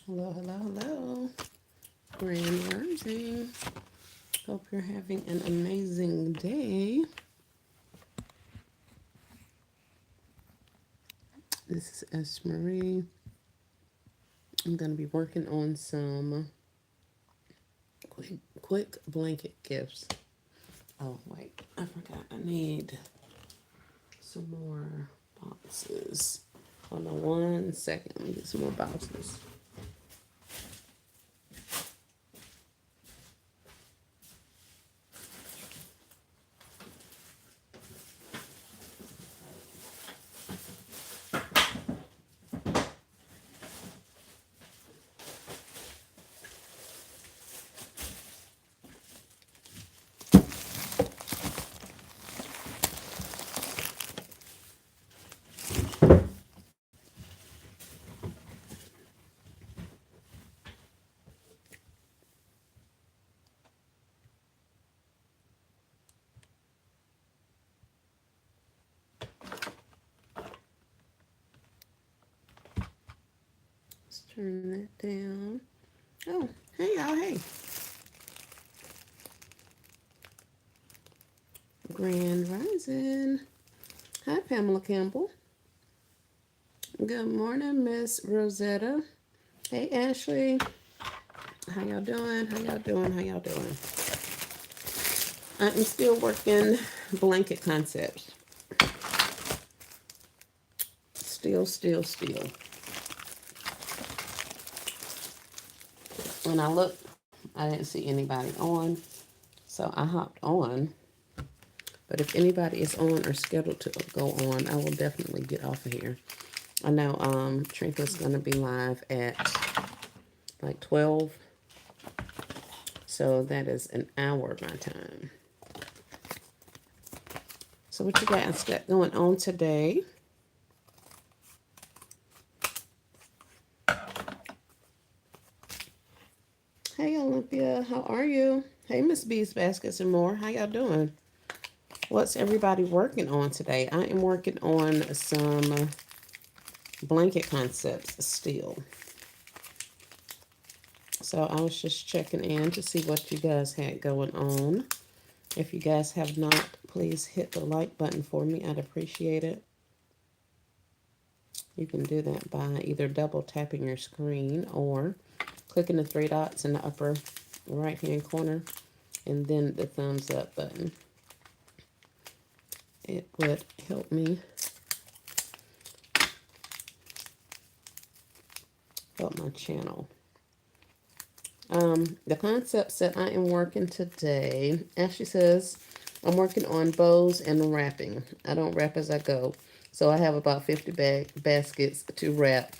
Hello, hello, hello. Grand Rising. Hope you're having an amazing day. This is S. Marie. I'm going to be working on some quick blanket gifts. Oh, wait. I forgot. I need some more boxes. Hold on 1 second. Let me get some more boxes. Let's turn that down. Oh, hey, y'all. Hey. Grand Rising. Hi, Pamela Campbell. Good morning, Miss Rosetta. Hey, Ashley. How y'all doing? How y'all doing? How y'all doing? I'm still working blanket concepts. Still. When I looked, I didn't see anybody on, so I hopped on. But if anybody is on or scheduled to go on, I will definitely get off of here. I know Trinka's gonna be live at like 12, so that is an hour my time. So what you guys got going on today? Hey Olympia, how are you? Hey Miss B's Baskets and More, how y'all doing? What's everybody working on today? I am working on some blanket concepts still. So I was just checking in to see what you guys had going on. If you guys have not, please hit the like button for me. I'd appreciate it. You can do that by either double tapping your screen or clicking the three dots in the upper right hand corner and then the thumbs up button. It would help me help my channel. The concepts that I am working today, Ashley says, I'm working on bows and wrapping. I don't wrap as I go. So I have about 50 baskets to wrap.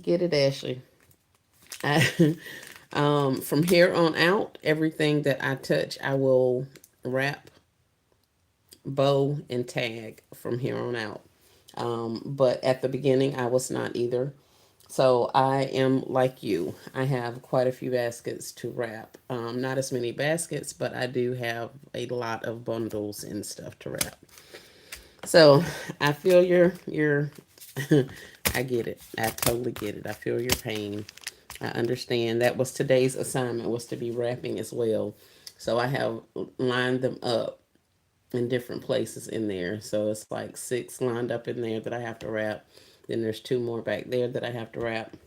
Get it, Ashley. I, from here on out, everything that I touch, I will wrap, bow, and tag from here on out. But at the beginning, I was not either. So I am like you. I have quite a few baskets to wrap. Not as many baskets, but I do have a lot of bundles and stuff to wrap. So I feel your I get it. I totally get it. I feel your pain. I understand. That was today's assignment, was to be wrapping as well. So I have lined them up in different places in there. So it's like 6 lined up in there that I have to wrap. Then there's 2 more back there that I have to wrap.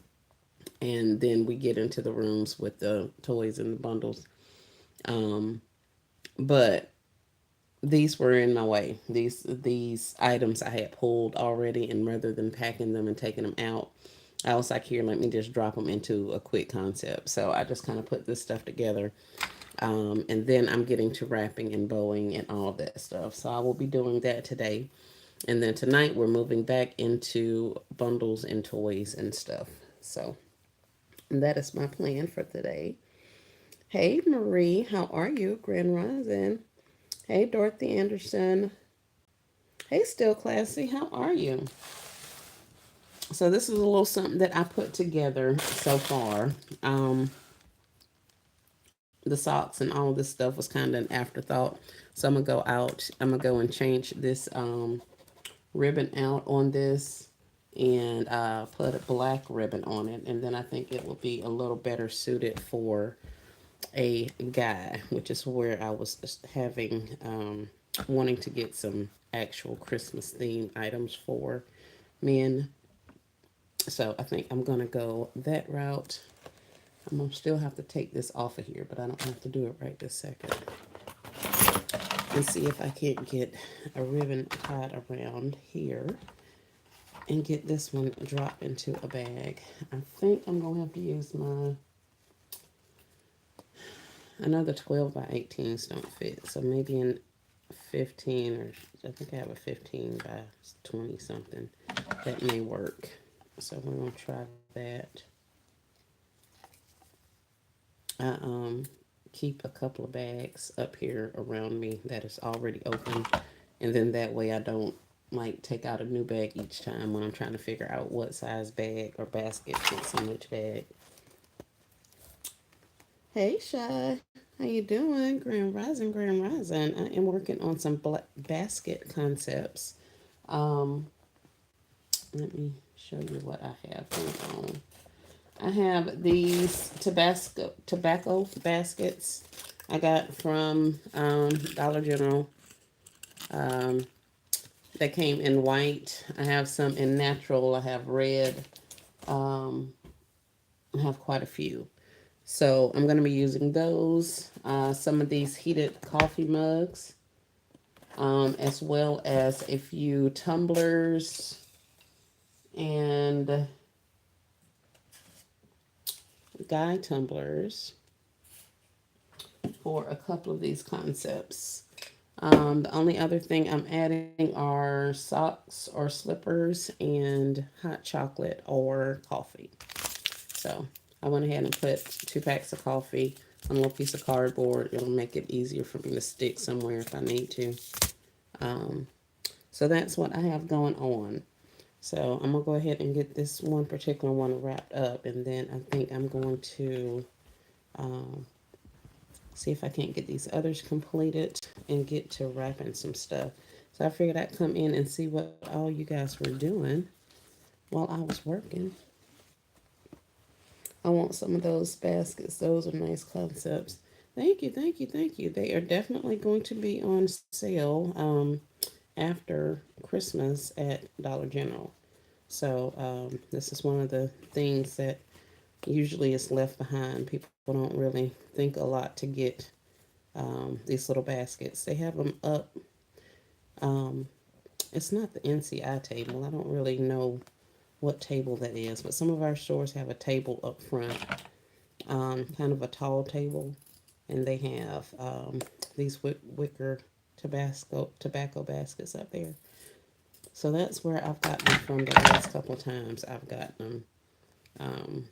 And then we get into the rooms with the toys and the bundles. Um, but these were in my way. These items I had pulled already, and rather than packing them and taking them out, I was like, here, let me just drop them into a quick concept. So I just kind of put this stuff together. And then I'm getting to wrapping and bowing and all of that stuff. So I will be doing that today. And then tonight we're moving back into bundles and toys and stuff. So that is my plan for today. Hey Marie, how are you? Grand Rising. Hey Dorothy Anderson. Hey Still Classy, how are you? So this is a little something that I put together so far. The socks and all this stuff was kind of an afterthought. So I'm gonna go out. I'm gonna go and change this ribbon out on this. and put a black ribbon on it. And then I think it will be a little better suited for a guy, which is where I was having, wanting to get some actual Christmas themed items for men. So I think I'm going to go that route. I'm going to still have to take this off of here, but I don't have to do it right this second. And see if I can't get a ribbon tied around here and get this one dropped into a bag. I think I'm going to have to use my, another 12 by 18s don't fit. So maybe in 15, or I think I have a 15 by 20 something. That may work. So we're going to try that. I keep a couple of bags up here around me that is already open, and then that way I don't like take out a new bag each time when I'm trying to figure out what size bag or basket fits in which bag. Hey Shy, how you doing? Grand Rising, Grand Rising. I am working on some basket concepts. Um, Let me show you what I have going on. I have these tobacco baskets I got from Dollar General. Um, they came in white. I have some in natural. I have red. Um, I have quite a few. So I'm going to be using those. Some of these heated coffee mugs, as well as a few tumblers and guy tumblers for a couple of these concepts. The only other thing I'm adding are socks or slippers and hot chocolate or coffee. So I went ahead and put 2 packs of coffee on a little piece of cardboard. It'll make it easier for me to stick somewhere if I need to. Um, so that's what I have going on. So I'm going to go ahead and get this one particular one wrapped up. And then I think I'm going to um, see if I can't get these others completed and get to wrapping some stuff. So I figured I'd come in and see what all you guys were doing while I was working. I want some of those baskets. Those are nice concepts. Thank you, thank you, thank you. They are definitely going to be on sale after Christmas at Dollar General. So this is one of the things that usually is left behind. People don't really think a lot to get these little baskets. They have them up. Um, it's not the NCI table. I don't really know what table that is, but some of our stores have a table up front, kind of a tall table, and they have these wicker tobacco baskets up there. So that's where I've gotten them from the last couple of times I've gotten them. Um,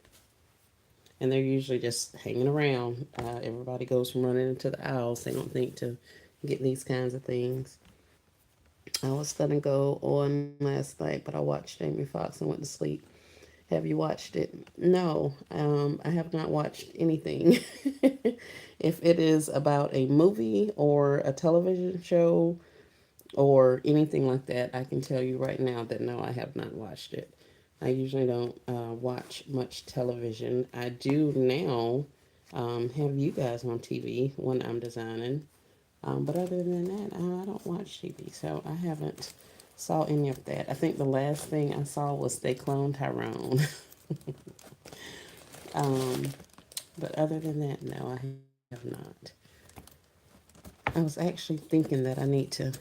and they're usually just hanging around. Everybody goes from running into the aisles. They don't think to get these kinds of things. I was gonna go on last night, but I watched Jamie Foxx and went to sleep. Have you watched it? No, I have not watched anything. If it is about a movie or a television show or anything like that, I can tell you right now that no, I have not watched it. I usually don't watch much television. I do now have you guys on TV when I'm designing. But other than that, I don't watch TV, so I haven't saw any of that. I think the last thing I saw was they cloned Tyrone. um, but other than that, no, I have not. I was actually thinking that I need to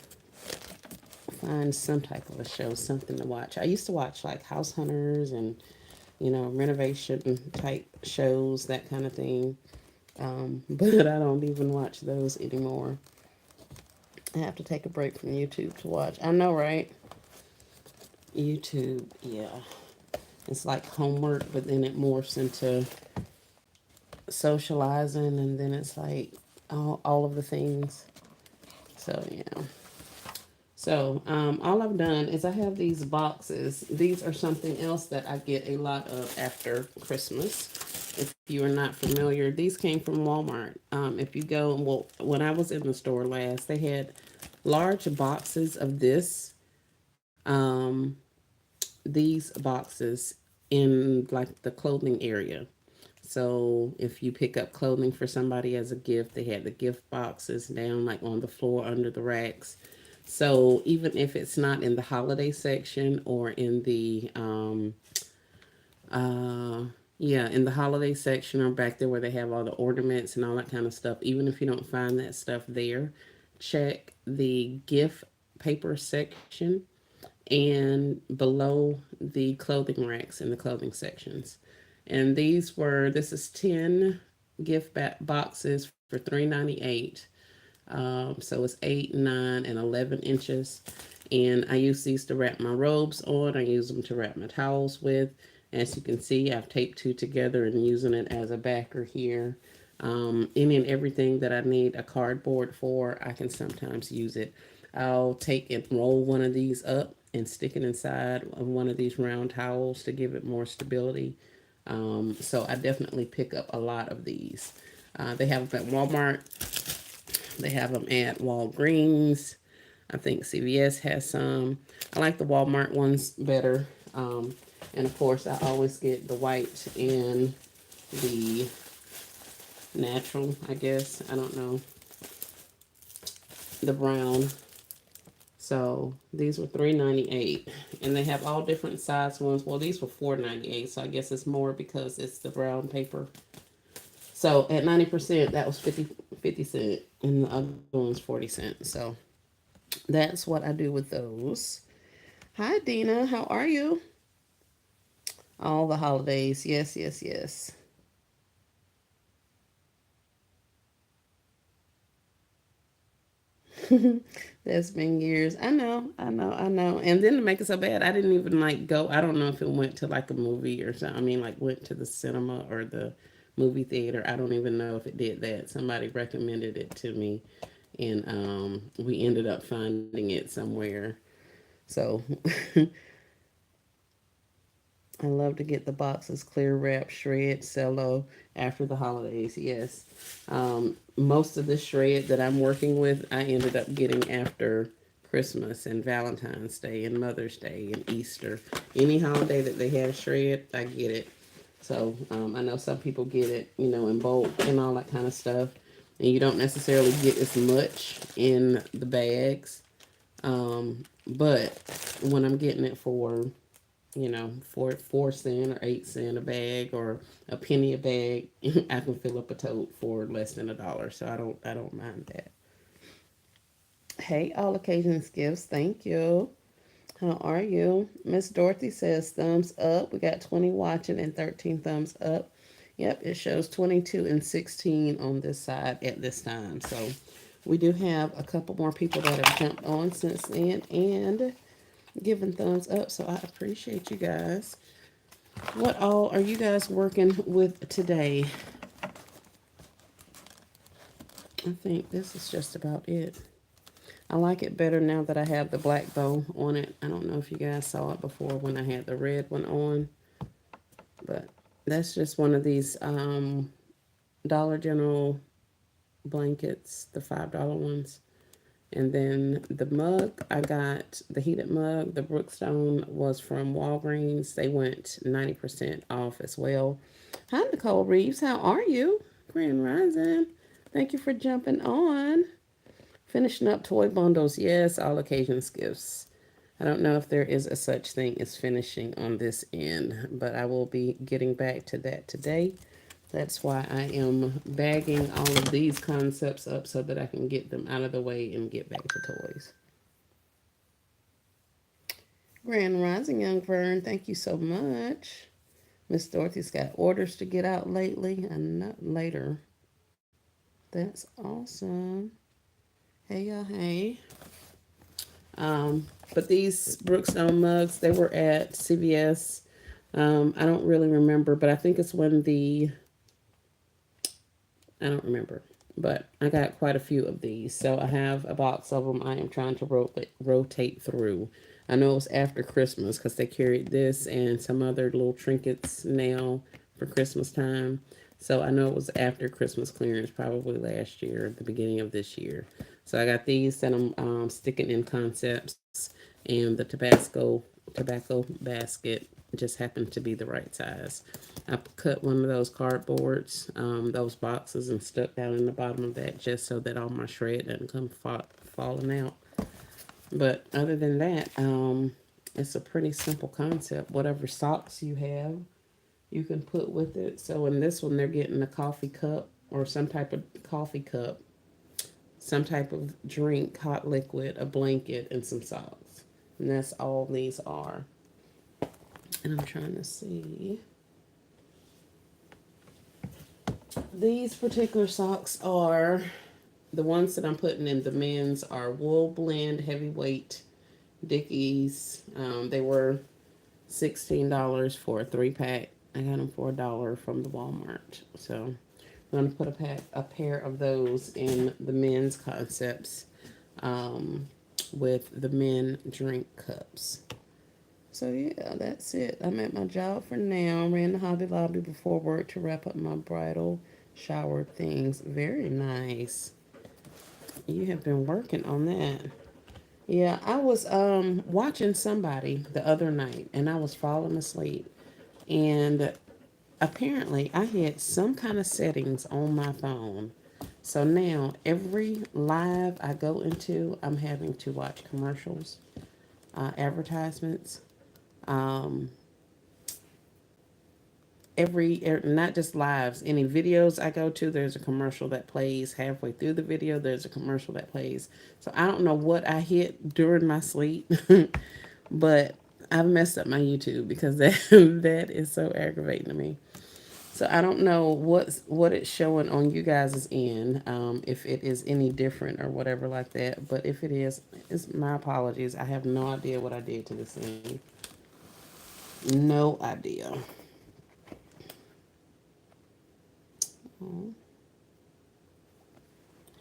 find some type of a show, something to watch. I used to watch like House Hunters and renovation type shows, that kind of thing. But I don't even watch those anymore. I have to take a break from YouTube to watch. I know, right? YouTube, yeah. It's like homework, but then it morphs into socializing, and then it's like all of the things. So, yeah. So, all I've done is I have these boxes. These are something else that I get a lot of after Christmas. If you are not familiar, these came from Walmart. If you go, well, when I was in the store last, they had large boxes of this. these boxes in like the clothing area. So if you pick up clothing for somebody as a gift, they had the gift boxes down like on the floor under the racks. So even if it's not in the holiday section or in the uh yeah, in the holiday section or back there where they have all the ornaments and all that kind of stuff, even if you don't find that stuff there, check the gift paper section and below the clothing racks in the clothing sections. And this is 10 boxes for $3.98. So it's 8, 9, and 11 inches. And I use these to wrap my robes on. I use them to wrap my towels with. As you can see, I've taped two together and using it as a backer here. Any and everything that I need a cardboard for, I can sometimes use it. I'll take and roll one of these up and stick it inside of one of these round towels to give it more stability. So I definitely pick up a lot of these. They have them at Walmart. They have them at Walgreens. I think CVS has some. I like the Walmart ones better. And of course, I always get the white and the natural, I guess. I don't know. The brown. So these were $3.98, and they have all different size ones. Well, these were $4.98, so I guess it's more because it's the brown paper. So at 90%, that was 50 cent, and the other one's 40 cents. So that's what I do with those. Hi, Dina. How are you? All the holidays. Yes, yes, yes. That's been years. I know, I know, I know. And then to make it so bad, I didn't even like go. I don't know if it went to like a movie or something. I mean, like went to the cinema or the movie theater. I don't even know if it did that. Somebody recommended it to me, and we ended up finding it somewhere. So I love to get the boxes clear wrap, shred, cello after the holidays. Yes. Most of the shred that I'm working with, I ended up getting after Christmas and Valentine's Day and Mother's Day and Easter. Any holiday that they have shred, I get it. So I know some people get it, in bulk and all that kind of stuff. And you don't necessarily get as much in the bags. But when I'm getting it for for 4 cent or 8 cent a bag or a penny a bag, I can fill up a tote for less than $1. So I don't mind that. Hey, all occasions gifts, thank you. How are you? Miss Dorothy says thumbs up. We got 20 watching and 13 thumbs up. Yep, it shows 22 and 16 on this side at this time. So we do have a couple more people that have jumped on since then and giving thumbs up. So I appreciate you guys. What all are you guys working with today? I think this is just about it. I like it better now that I have the black bow on it. I don't know if you guys saw it before when I had the red one on, but that's just one of these Dollar General blankets, the $5 ones. And then the mug, I got the heated mug. The Brookstone was from Walgreens. They went 90% off as well. Hi, Nicole Reeves. How are you? Grand Rising. Thank you for jumping on. Finishing up toy bundles. Yes, all occasions gifts. I don't know if there is a such thing as finishing on this end, but I will be getting back to that today. That's why I am bagging all of these concepts up so that I can get them out of the way and get back to toys. Grand Rising, Young Fern, thank you so much. Miss Dorothy's got orders to get out lately and not later. That's awesome. Hey, y'all, hey. But these Brookstone mugs, they were at CVS. I don't really remember, but I think it's when I don't remember. But I got quite a few of these. So I have a box of them I am trying to rotate through. I know it was after Christmas because they carried this and some other little trinkets now for Christmas time. So I know it was after Christmas clearance, probably last year, the beginning of this year. So I got these that I'm sticking in concepts and the Tabasco tobacco basket. Just happened to be the right size. I cut one of those cardboards, those boxes, and stuck down in the bottom of that just so that all my shred doesn't come falling out. But other than that, it's a pretty simple concept. Whatever socks you have, you can put with it. So in this one, they're getting a coffee cup or some type of coffee cup, some type of drink, hot liquid, a blanket, and some socks. And that's all these are. And I'm trying to see. These particular socks are the ones that I'm putting in the men's are wool blend heavyweight Dickies. They were $16 for a 3 pack. I got them for $1 from the Walmart. So I'm gonna put a pair of those in the men's concepts, um, with the men drink cups. So yeah, that's it. I'm at my job for now. Ran the Hobby Lobby before work to wrap up my bridal shower things. Very nice. You have been working on that. Yeah, I was watching somebody the other night and I was falling asleep, and apparently I had some kind of settings on my phone. So now every live I go into, I'm having to watch commercials, advertisements. Um, not just lives, any videos I go to, there's a commercial that plays halfway through the video. There's a commercial that plays. So I don't know what I hit during my sleep, but I've messed up my YouTube because that that is so aggravating to me. So I don't know what it's showing on you guys' end, if it is any different or whatever like that. But if it is, it's my apologies. I have no idea what I did to this thing. No idea. Oh,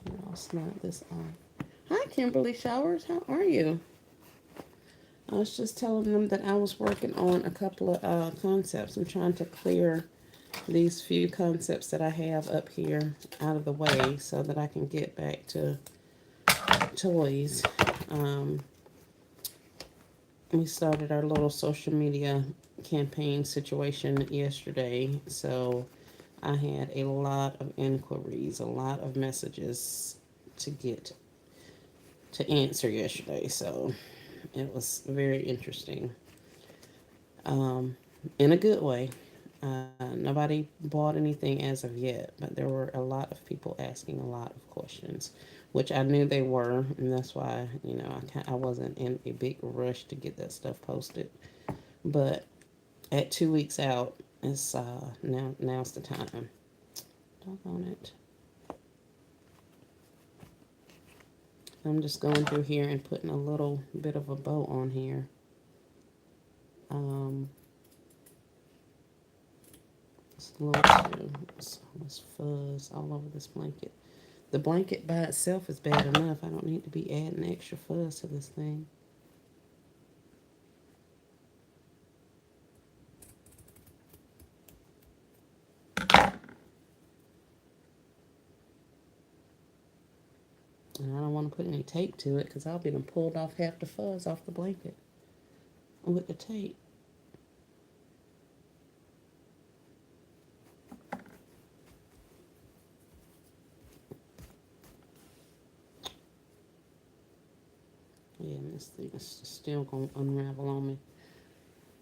here, I'll snap this off. Hi, Kimberly Showers. How are you? I was just telling them that I was working on a couple of concepts. I'm trying to clear these few concepts that I have up here out of the way so that I can get back to toys. Um, we started our little social media campaign situation yesterday, so I had a lot of inquiries, a lot of messages to get to answer yesterday. So it was very interesting, um, in a good way. Nobody bought anything as of yet, but there were a lot of people asking a lot of questions, which I knew they were, and that's why I wasn't in a big rush to get that stuff posted. But at 2 weeks out, it's now's the time. Doggone it! I'm just going through here and putting a little bit of a bow on here. Um, it's a little too. There's fuzz all over this blanket. The blanket by itself is bad enough. I don't need to be adding extra fuzz to this thing. And I don't want to put any tape to it because I'll be done pulled off half the fuzz off the blanket with the tape. Yeah, and this thing is still going to unravel on me.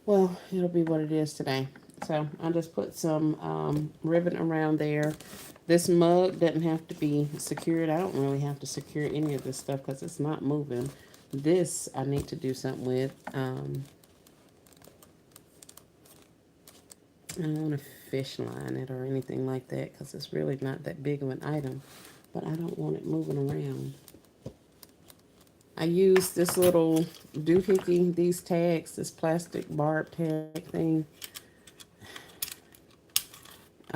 Well, it'll be what it is today. So I just put some ribbon around there. This mug doesn't have to be secured. I don't really have to secure any of this stuff because it's not moving. This I need to do something with. I don't want to fish line it or anything like that because it's really not that big of an item. But I don't want it moving around. I use this little doohickey, these tags, this plastic barb tag thing.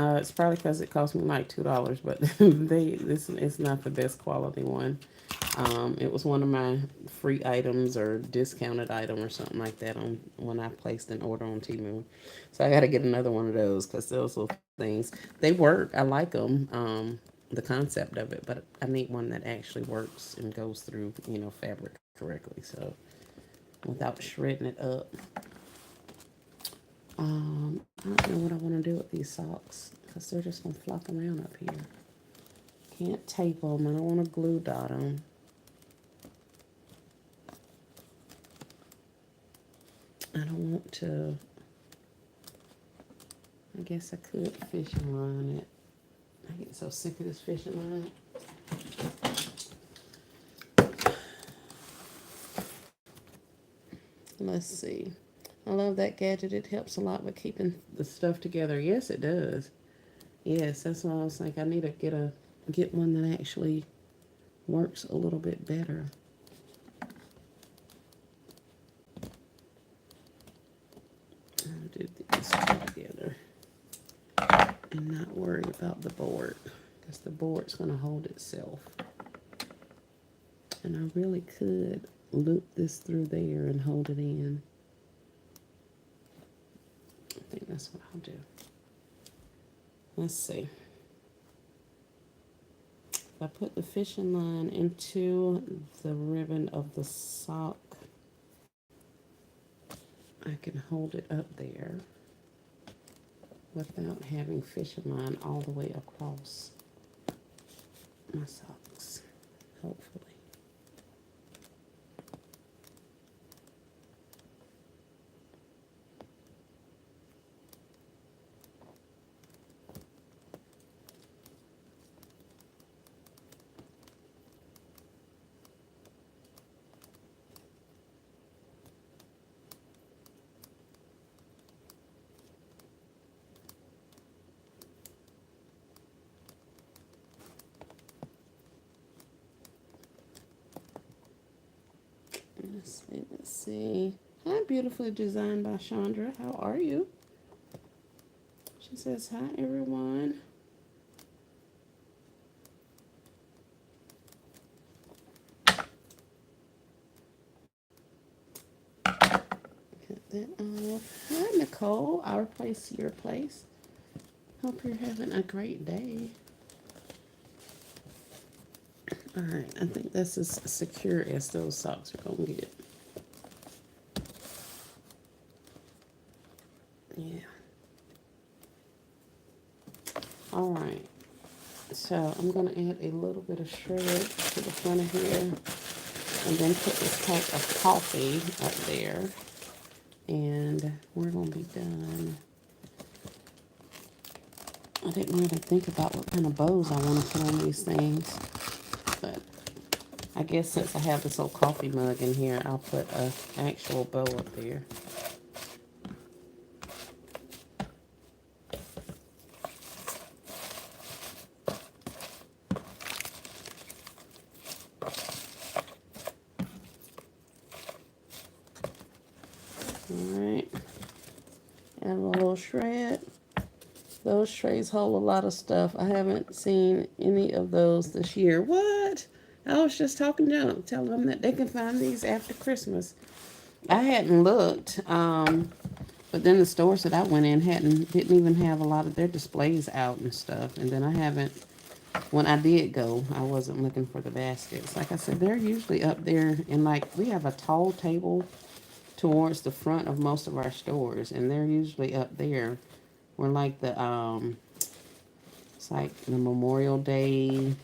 It's probably because it cost me like $2, but this is not the best quality one. It was one of my free items or discounted item or something like that on when I placed an order on Temu. So I got to get another one of those because those little things they work. I like them, the concept of it, but I need one that actually works and goes through fabric correctly. So without shredding it up. I don't know what I want to do with these socks because they're just going to flop around up here. Can't tape them. I don't want to glue dot them. I don't want to. I guess I could fishing line it. I get so sick of this fishing line. Let's see. I love that gadget. It helps a lot with keeping the stuff together. Yes, it does. Yes, that's why I was like, I need to get one that actually works a little bit better. I'll do these two together and not worry about the board because the board's going to hold itself. And I really could loop this through there and hold it in. I think that's what I'll do. Let's see. If I put the fishing line into the ribbon of the sock, I can hold it up there without having fishing line all the way across my socks, hopefully. Let's see. Hi, beautifully designed by Chandra. How are you? She says, hi, everyone. Cut that off. Hi, Nicole. Our place, your place. Hope you're having a great day. All right, I think that's as secure as those socks are going to get. Yeah. All right. So I'm going to add a little bit of shred to the front of here and then put this pack of coffee up there. And we're going to be done. I didn't really think about what kind of bows I want to put on these things. But I guess since I have this old coffee mug in here, I'll put an actual bow up there. Alright. Add a little shred. Those trays hold a lot of stuff. I haven't seen any of those this year. What? I was just talking junk, telling them that they can find these after Christmas. I hadn't looked, but then the stores that I went in didn't even have a lot of their displays out and stuff. And then I haven't, when I did go, I wasn't looking for the baskets. Like I said, they're usually up there, and like we have a tall table towards the front of most of our stores, and they're usually up there. We're like it's like the Memorial Day,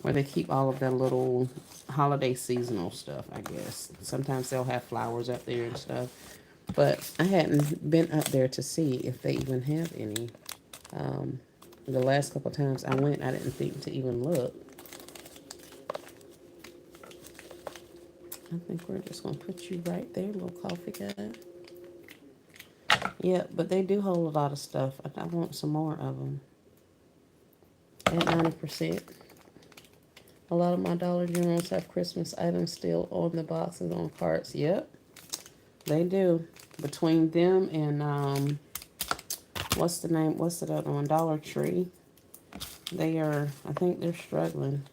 where they keep all of their little holiday seasonal stuff, I guess. Sometimes they'll have flowers up there and stuff. But I hadn't been up there to see if they even have any. The last couple of times I went, I didn't think to even look. I think we're just going to put you right there, little coffee guy. Yeah, but they do hold a lot of stuff. I want some more of them. At 90%. A lot of my Dollar Generals have Christmas items still on the boxes on carts. Yep, they do. Between them and, what's the name? What's the other one? Dollar Tree. I think they're struggling.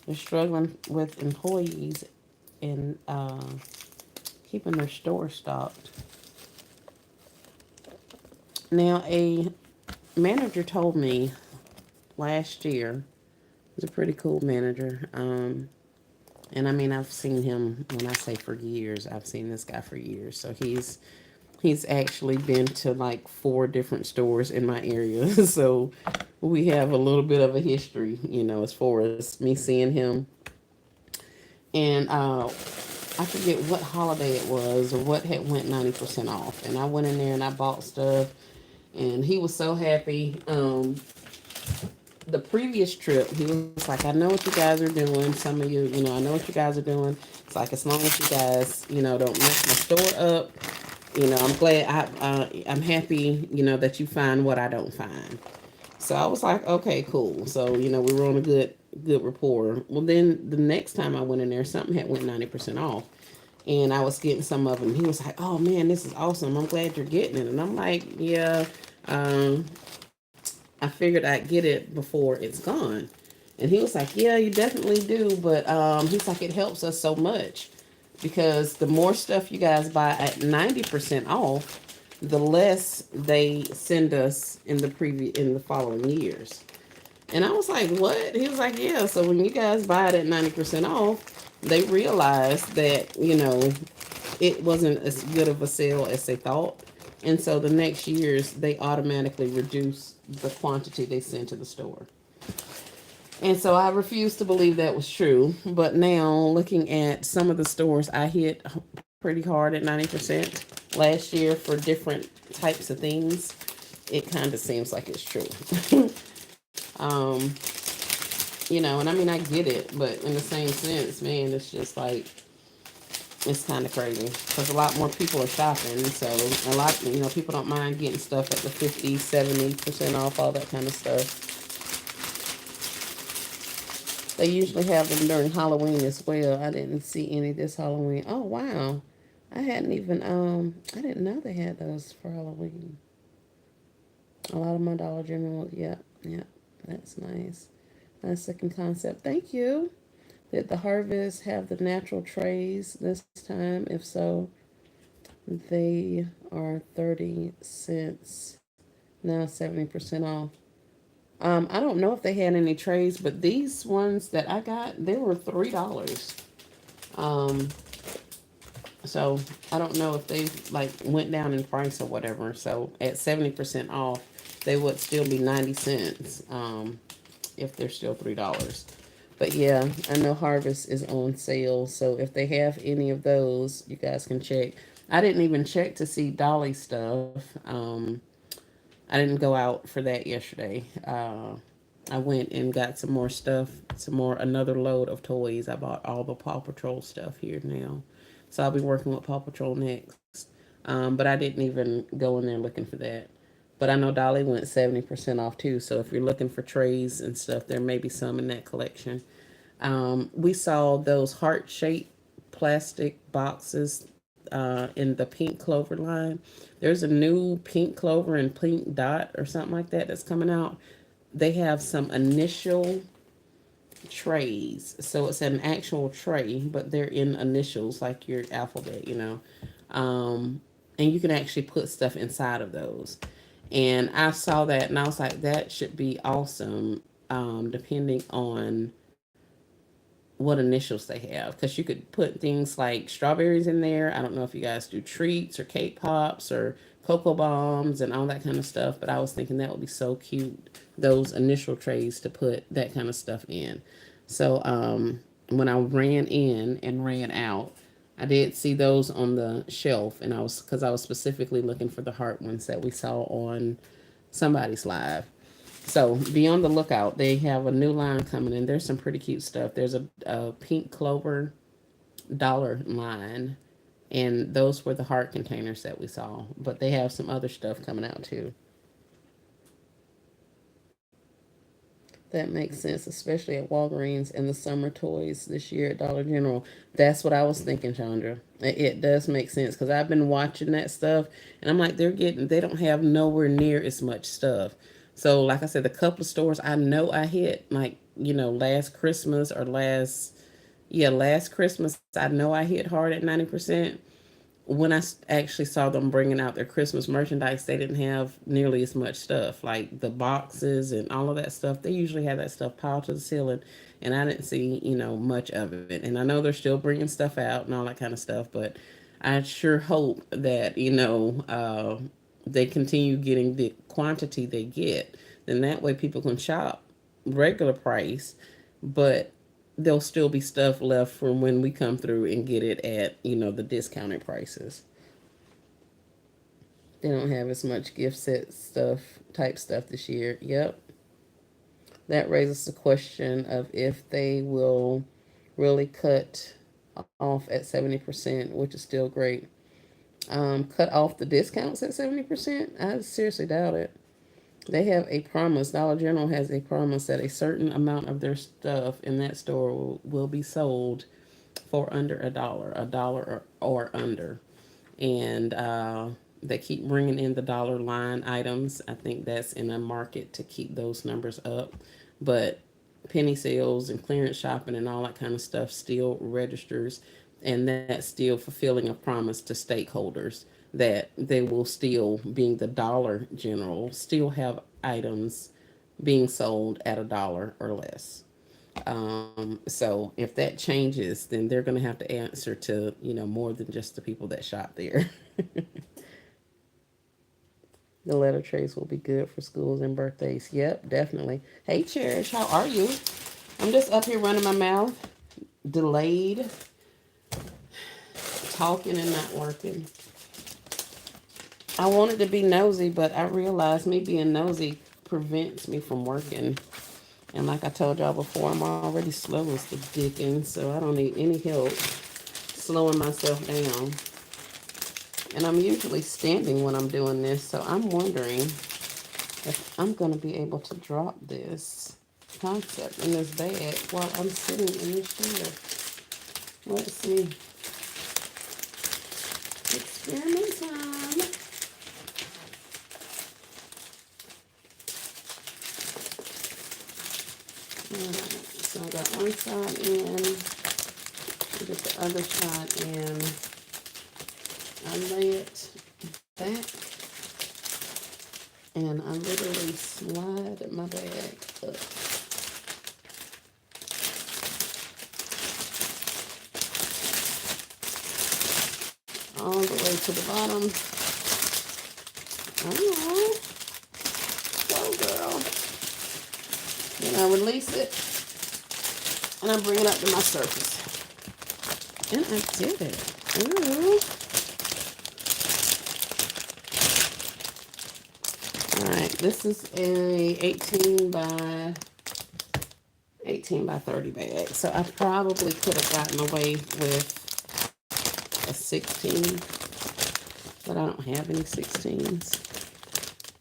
They're struggling with employees and keeping their store stocked. Now, a manager told me last year, he's a pretty cool manager, and And I mean, I've seen him, when I say for years, I've seen this guy for years. So he's actually been to like four different stores in my area. So we have a little bit of a history, as far as me seeing him. And I forget what holiday it was or what had went 90% off. And I went in there and I bought stuff, and he was so happy. The previous trip, he was like, I know what you guys are doing. Some of you, I know what you guys are doing. It's like, as long as you guys, don't mess my store up, I'm glad, I'm happy, that you find what I don't find. So I was like, okay, cool. So, we were on a good rapport. Well, then the next time I went in there, something had went 90% off. And I was getting some of them. He was like, oh man, this is awesome. I'm glad you're getting it. And I'm like, yeah, um, I figured I'd get it before it's gone. And he was like, yeah, you definitely do. But he's like, it helps us so much because the more stuff you guys buy at 90% off, the less they send us in the following years. And I was like, what? He was like, yeah. So when you guys buy it at 90% off, they realize that, it wasn't as good of a sale as they thought. And so the next years, they automatically reduce the quantity they send to the store. And so I refused to believe that was true. But now, looking at some of the stores, I hit pretty hard at 90% last year for different types of things. It kind of seems like it's true. um, and I mean, I get it, but in the same sense, man, it's just like, it's kind of crazy because a lot more people are shopping. So a lot, people don't mind getting stuff at the 50, 70% off, all that kind of stuff. They usually have them during Halloween as well. I didn't see any this Halloween. Oh wow. I didn't know they had those for Halloween. A lot of my Dollar General, yeah, yeah. That's nice. Nice second concept. Thank you. Did the Harvest have the natural trays this time? If so, they are 30 cents. Now 70% off. I don't know if they had any trays, but these ones that I got, they were $3. Um, so I don't know if they like went down in price or whatever. So at 70% off, they would still be 90 cents. If they're still $3. But yeah, I know Harvest is on sale, so if they have any of those, you guys can check. I didn't even check to see Dolly stuff. I didn't go out for that yesterday. I went and got some more stuff, another load of toys. I bought all the Paw Patrol stuff here now, so I'll be working with Paw Patrol next. But I didn't even go in there looking for that. But I know Dolly went 70% off too. So if you're looking for trays and stuff, there may be some in that collection. We saw those heart shaped plastic boxes in the pink clover line. There's a new pink clover and pink dot or something like that that's coming out. They have some initial trays. So it's an actual tray, but they're in initials like your alphabet. Um, and you can actually put stuff inside of those. And I saw that and I was like, that should be awesome, depending on what initials they have. Because you could put things like strawberries in there. I don't know if you guys do treats or cake pops or cocoa bombs and all that kind of stuff. But I was thinking that would be so cute, those initial trays to put that kind of stuff in. So when I ran in and ran out, I did see those on the shelf, and I was specifically looking for the heart ones that we saw on somebody's live. So be on the lookout. They have a new line coming in. There's some pretty cute stuff. There's a pink clover dollar line, and those were the heart containers that we saw. But they have some other stuff coming out too. That makes sense, especially at Walgreens and the summer toys this year at Dollar General. That's what I was thinking, Chandra. It does make sense because I've been watching that stuff, and I'm like, they don't have nowhere near as much stuff. So, like I said, the couple of stores I know I hit, like last Christmas or last Christmas, I know I hit hard at 90%. when I actually saw them bringing out their Christmas merchandise, they didn't have nearly as much stuff. Like the boxes and all of that stuff, they usually have that stuff piled to the ceiling. And I didn't see, much of it. And I know they're still bringing stuff out and all that kind of stuff, but I sure hope that, they continue getting the quantity they get. Then that way people can shop regular price, but there'll still be stuff left for when we come through and get it at, the discounted prices. They don't have as much gift set type stuff this year. Yep. That raises the question of if they will really cut off at 70%, which is still great. Cut off the discounts at 70%? I seriously doubt it. They have a promise. Dollar General has a promise that a certain amount of their stuff in that store will be sold for under a dollar or under. And they keep bringing in the dollar line items. I think that's in a market to keep those numbers up. But penny sales and clearance shopping and all that kind of stuff still registers, and that's still fulfilling a promise to stakeholders that they will still, being the Dollar General, still have items being sold at a dollar or less. So if that changes, then they're going to have to answer to, more than just the people that shop there. The letter trays will be good for schools and birthdays. Yep, definitely. Hey, Cherish, how are you? I'm just up here running my mouth, delayed, talking and not working. I wanted to be nosy, but I realized me being nosy prevents me from working. And like I told y'all before, I'm already slow as the dickens, so I don't need any help slowing myself down. And I'm usually standing when I'm doing this, so I'm wondering if I'm going to be able to drop this concept in this bag while I'm sitting in this chair. Let's see. Experiment time. Alright, so I got one side in, get the other side in. I lay it back, and I literally slide my bag up. All the way to the bottom. Oh, go girl. Then I release it, and I bring it up to my surface. And I did it. Ooh. Alright, this is a 18 by 30 bag. So I probably could have gotten away with a 16, but I don't have any 16s.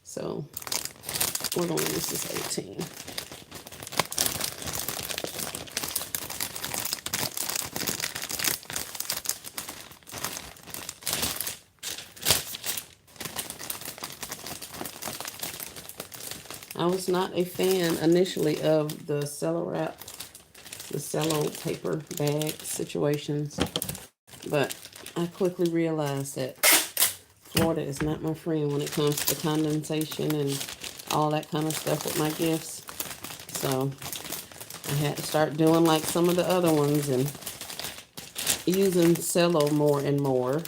So we're going to use this 18. I was not a fan initially of the cello wrap, the cello paper bag situations, but I quickly realized that Florida is not my friend when it comes to condensation and all that kind of stuff with my gifts. So I had to start doing like some of the other ones and using cello more and more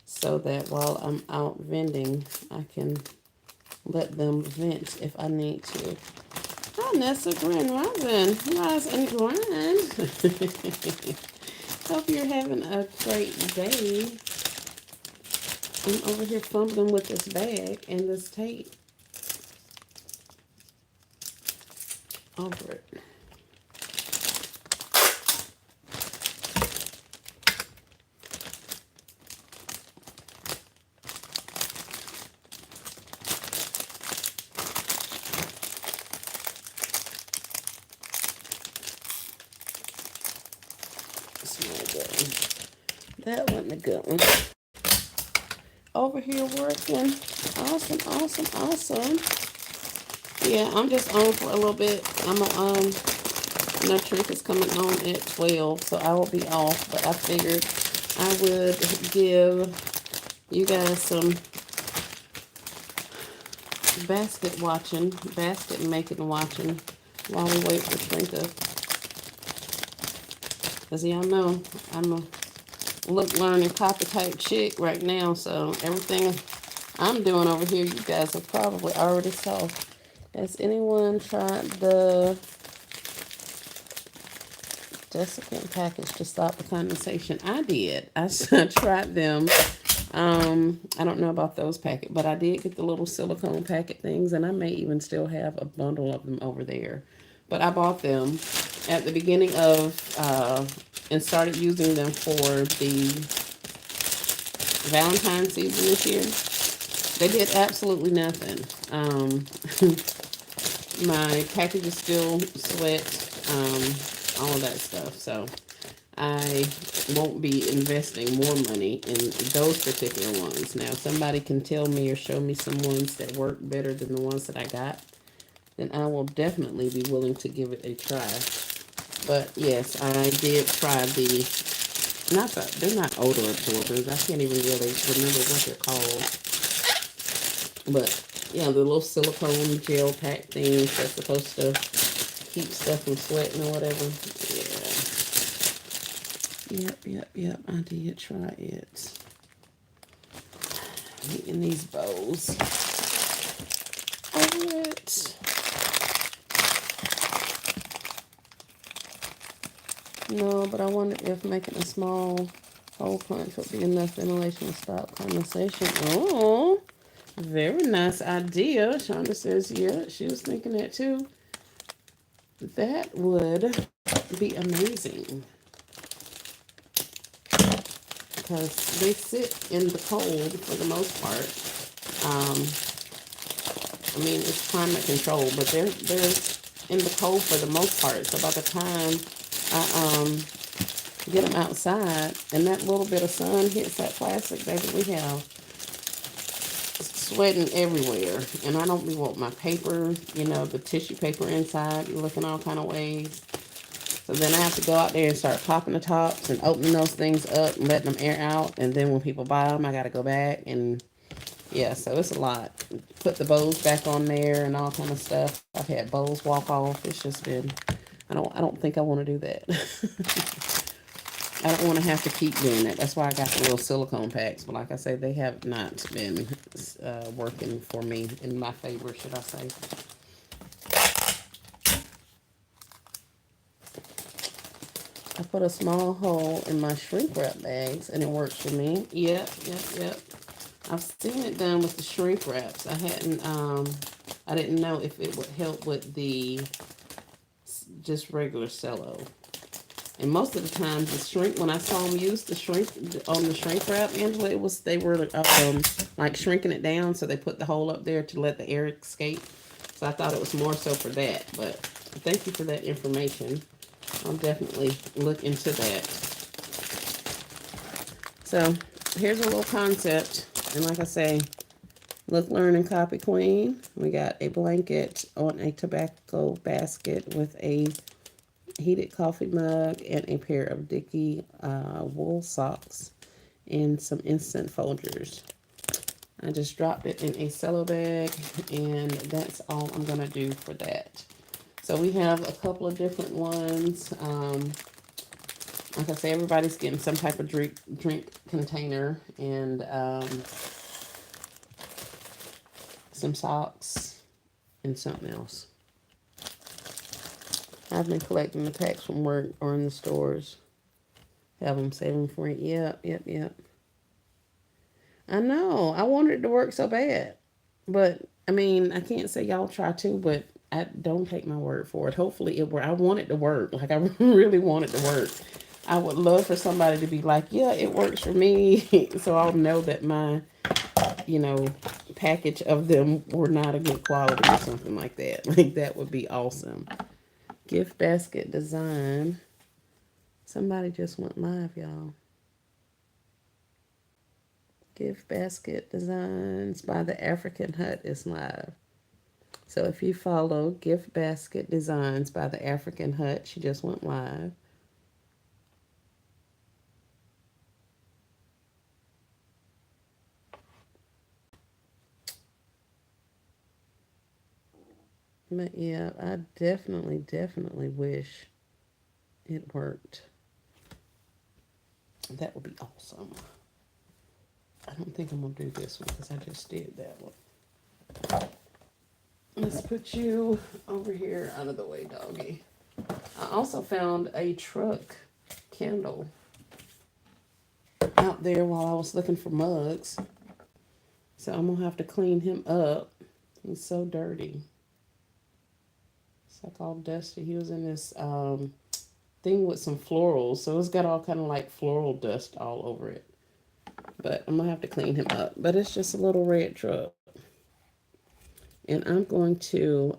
so that while I'm out vending, I can let them vent if I need to. Hi, Nessa, Grand Robin. Rise and grind. Hope you're having a great day. I'm over here fumbling with this bag and this tape over it. That wasn't a good one. Over here working. Awesome, awesome, awesome. Yeah, I'm just on for a little bit. I'm I know Trick is coming on at 12, so I will be off. But I figured I would give you guys some basket making watching while we wait for Shrinka. As y'all know, I'm a look, learn, and copy type chick right now, so everything I'm doing over here, you guys have probably already saw. Has anyone tried the desiccant package to stop the condensation? I did. I tried them. I don't know about those packet, but I did get the little silicone packet things, and I may even still have a bundle of them over there. But I bought them at the beginning of and started using them for the Valentine's season this year. They did absolutely nothing. My packages still sweat, all of that stuff. So I won't be investing more money in those particular ones. Now, if somebody can tell me or show me some ones that work better than the ones that I got, then I will definitely be willing to give it a try. But yes, I did try the, not the, they're not odor absorbers. I can't even really remember what they're called. But yeah, the little silicone gel pack things that's supposed to keep stuff from sweating or whatever. Yep. I did try it. In these bowls. Over it. No, but I wonder if making a small hole punch would be enough ventilation to stop condensation. Oh, very nice idea. Shonda says, yeah, she was thinking that too. That would be amazing. Because they sit in the cold for the most part. Um, I mean, it's climate control, but they're in the cold for the most part. So by the time I get them outside and that little bit of sun hits that plastic, baby, we have sweating everywhere. And I don't want my paper, the tissue paper inside looking all kind of ways. So then I have to go out there and start popping the tops and opening those things up and letting them air out. And then when people buy them, I got to go back and yeah, so it's a lot. Put the bows back on there and all kind of stuff. I've had bows walk off. It's just been, I don't think I want to do that. I don't want to have to keep doing that. That's why I got the little silicone packs. But like I say, they have not been working for me in my favor, should I say. I put a small hole in my shrink wrap bags and it works for me. Yep. I've seen it done with the shrink wraps. I didn't know if it would help with the just regular cello. And most of the time, when I saw them use the shrink on the shrink wrap, Angela, they were like shrinking it down, so they put the hole up there to let the air escape. So I thought it was more so for that. But thank you for that information. I'll definitely look into that. So here's a little concept. And like I say, look, learn, and copy queen. We got a blanket on a tobacco basket with a heated coffee mug and a pair of Dickie wool socks and some instant folders. I just dropped it in a cello bag and that's all I'm going to do for that. So we have a couple of different ones. Like I say, everybody's getting some type of drink container and some socks and something else. I've been collecting the packs from work or in the stores. Have them, save them for it. Yep. I know. I wanted it to work so bad. But, I mean, I can't say y'all try to, but I don't take my word for it. Hopefully it works. I want it to work. Like, I really want it to work. I would love for somebody to be like, yeah, it works for me. So I'll know that my, package of them were not a good quality or something like that. Like, that would be awesome. Gift basket design. Somebody just went live, y'all. Gift basket designs by the African Hut is live. So if you follow Gift Basket Designs by the African Hut, she just went live. But yeah, I definitely wish it worked. That would be awesome. I don't think I'm gonna do this one because I just did that one. Let's put you over here out of the way, doggy. I also found a truck candle out there while I was looking for mugs. So I'm gonna have to clean him up. He's so dirty. It's like all dusty. He was in this thing with some florals, so it's got all kind of like floral dust all over it. But I'm gonna have to clean him up. But it's just a little red truck. And I'm going to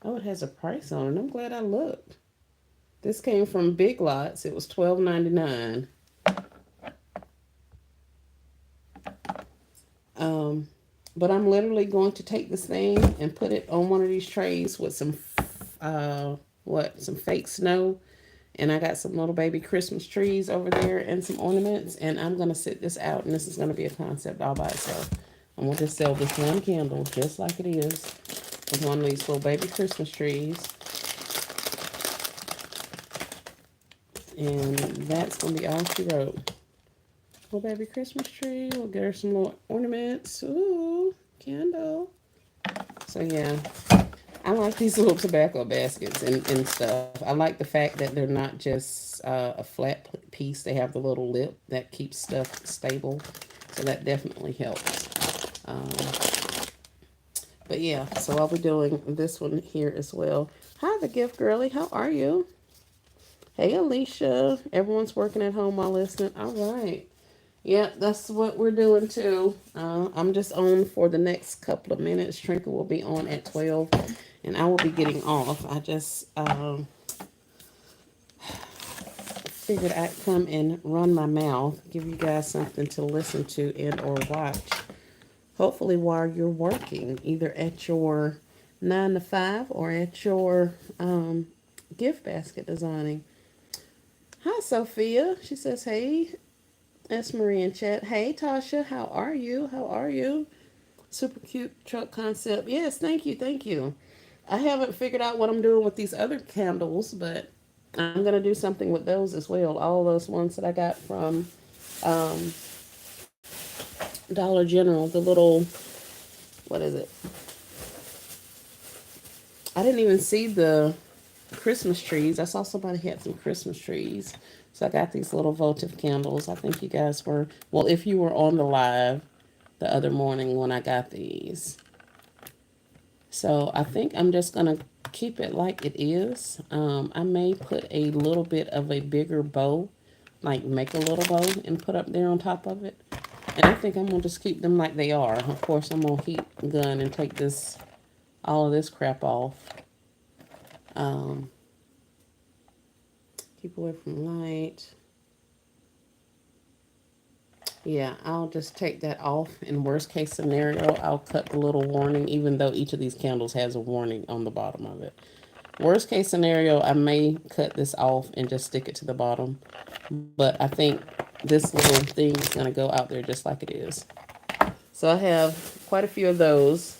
oh, it has a price on it. I'm glad I looked. This came from Big Lots. It was $12.99. Um, but I'm literally going to take this thing and put it on one of these trays with some, some fake snow. And I got some little baby Christmas trees over there and some ornaments. And I'm going to sit this out, and this is going to be a concept all by itself. I'm going to just sell this one candle just like it is with one of these little baby Christmas trees. And that's going to be all she wrote. Little baby Christmas tree. We'll get her some little ornaments. Ooh, candle. So yeah, I like these little tobacco baskets and stuff. I like the fact that they're not just a flat piece. They have the little lip that keeps stuff stable. So that definitely helps. Um, but yeah, so I'll be doing this one here as well. Hi, the gift girly. How are you? Hey, Alicia. Everyone's working at home while listening. All right. Yeah, that's what we're doing too. I'm just on for the next couple of minutes. Trinket will be on at 12, and I will be getting off. I just figured I'd come and run my mouth, give you guys something to listen to and or watch. Hopefully while you're working, either at your 9 to 5 or at your gift basket designing. Hi, Sophia. She says, hey, that's Marie in chat. Hey, Tasha, how are you? How are you? Super cute truck concept. Yes, thank you, thank you. I haven't figured out what I'm doing with these other candles, but I'm gonna do something with those as well. All those ones that I got from um, Dollar General. The little, what is it? I didn't even see the Christmas trees. I saw somebody had some Christmas trees. So I got these little votive candles. I think you guys were, well, if you were on the live the other morning when I got these. So I think I'm just going to keep it like it is. I may put a little bit of a bigger bow, like make a little bow and put up there on top of it. And I think I'm going to just keep them like they are. Of course, I'm going to heat gun and take this, all of this crap off. Um, keep away from light. Yeah, I'll just take that off. In worst case scenario, I'll cut the little warning, even though each of these candles has a warning on the bottom of it. Worst case scenario, I may cut this off and just stick it to the bottom. But I think this little thing is going to go out there just like it is. So I have quite a few of those.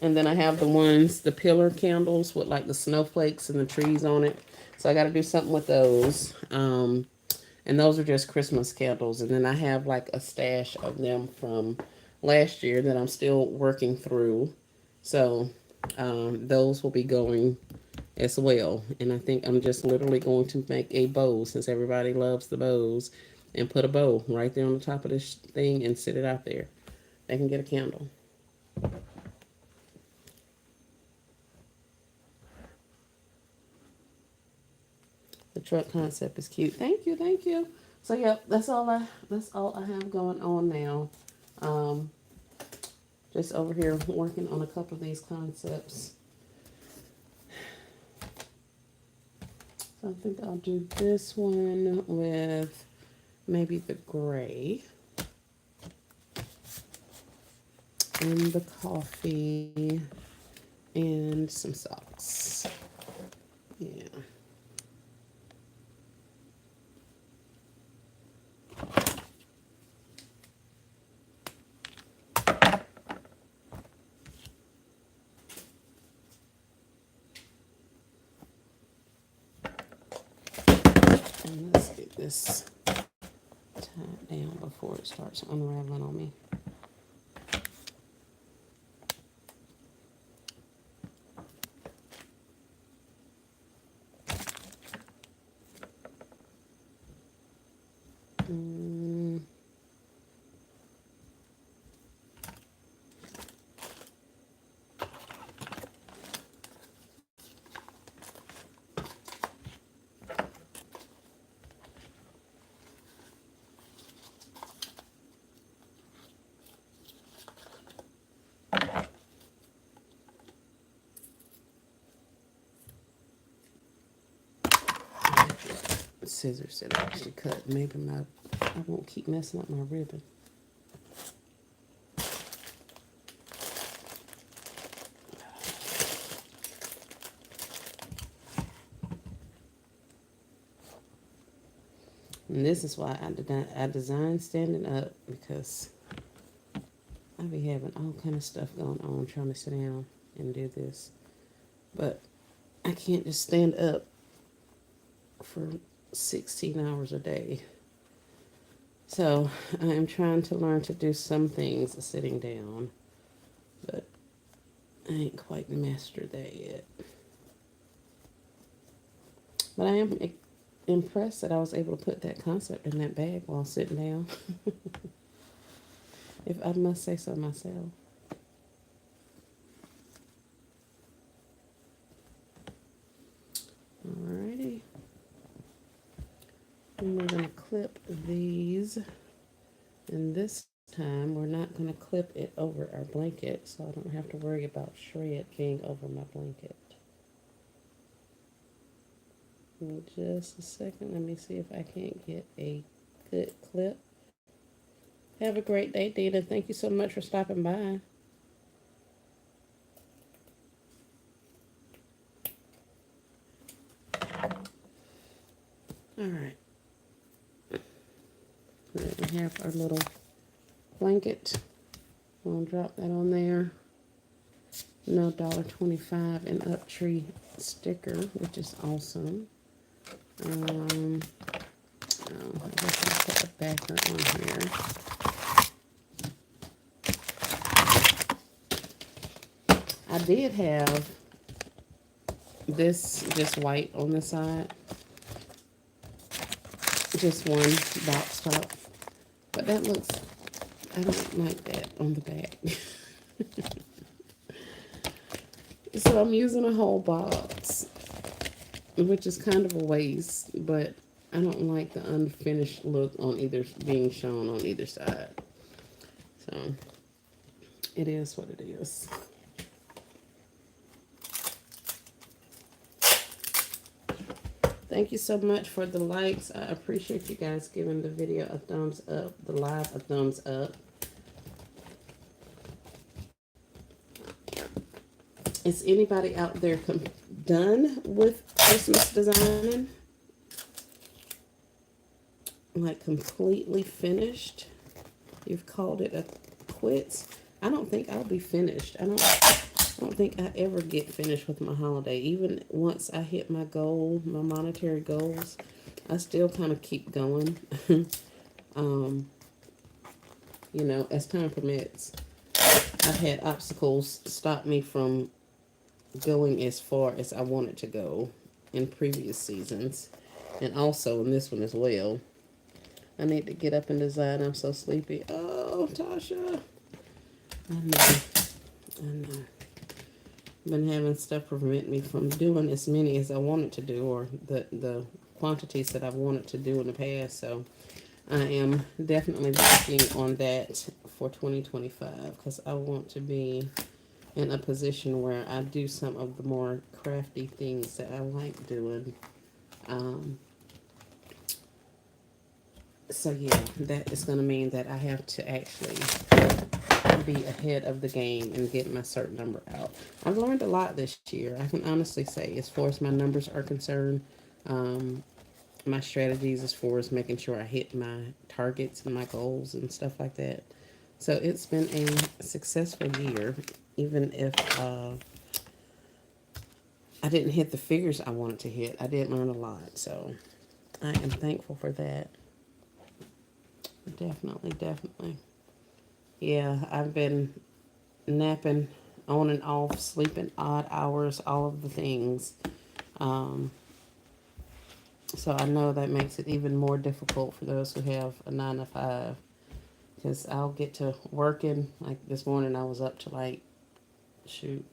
And then I have the ones, the pillar candles with like the snowflakes and the trees on it. So I got to do something with those. And those are just Christmas candles. And then I have like a stash of them from last year that I'm still working through. So those will be going as well. And I think I'm just literally going to make a bow since everybody loves the bows and put a bow right there on the top of this thing and sit it out there. They can get a candle. The truck concept is cute. Thank you, thank you. So yep, that's all I have going on now. Um, just over here working on a couple of these concepts. So I think I'll do this one with maybe the gray and the coffee and some socks. Yeah. Let's get this tied down before it starts unraveling on me. Scissors that actually cut. Maybe I won't keep messing up my ribbon. And this is why I designed standing up, because I be having all kind of stuff going on trying to sit down and do this. But I can't just stand up for 16 hours a day. So I am trying to learn to do some things sitting down, but I ain't quite mastered that yet. But I am impressed that I was able to put that concept in that bag while sitting down. If I must say so myself. Alrighty. And we're going to clip these. And this time we're not going to clip it over our blanket, so I don't have to worry about shred being over my blanket. In just a second, let me see if I can't get a good clip. Have a great day, Dina. Thank you so much for stopping by. Alright. We have our little blanket. We'll drop that on there. No $1.25 and Uptree sticker, which is awesome. I guess I'll put the backer on here. I did have this just white on the side. Just one box top. But that looks, I don't like that on the back. So I'm using a whole box, which is kind of a waste, but I don't like the unfinished look on either, being shown on either side. So it is what it is. Thank you so much for the likes. I appreciate you guys giving the video a thumbs up, the live a thumbs up. Is anybody out there done with Christmas designing? Like completely finished? You've called it a quits? I don't think I'll be finished. I don't think I ever get finished with my holiday. Even once I hit my goal, my monetary goals, I still kind of keep going. You know, as time permits. I've had obstacles stop me from going as far as I wanted to go in previous seasons. And also in this one as well. I need to get up and design. I'm so sleepy. Oh, Tasha. I know. Been having stuff prevent me from doing as many as I wanted to do, or the quantities that I've wanted to do in the past. So I am definitely working on that for 2025, because I want to be in a position where I do some of the more crafty things that I like doing. So yeah, that is going to mean that I have to actually be ahead of the game and get my certain number out. I've learned a lot this year. I can honestly say, as far as my numbers are concerned, my strategies as far as making sure I hit my targets and my goals and stuff like that. So it's been a successful year, even if I didn't hit the figures I wanted to hit. I did learn a lot. So I am thankful for that. Definitely, definitely. Yeah, I've been napping on and off, sleeping odd hours, all of the things. Um, so I know that makes it even more difficult for those who have a 9 to 5. Because I'll get to working. Like this morning, I was up to like, shoot,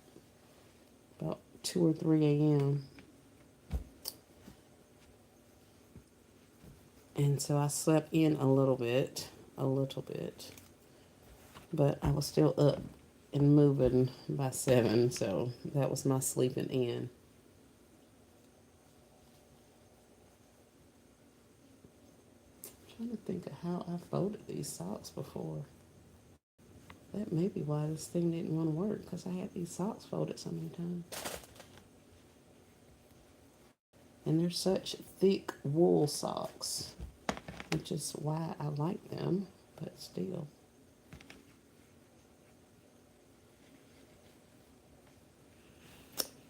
about 2 or 3 a.m. And so I slept in a little bit. But I was still up and moving by 7. So that was my sleeping in. I'm trying to think of how I folded these socks before. That may be why this thing didn't want to work, because I had these socks folded so many times. And they're such thick wool socks, which is why I like them, but still.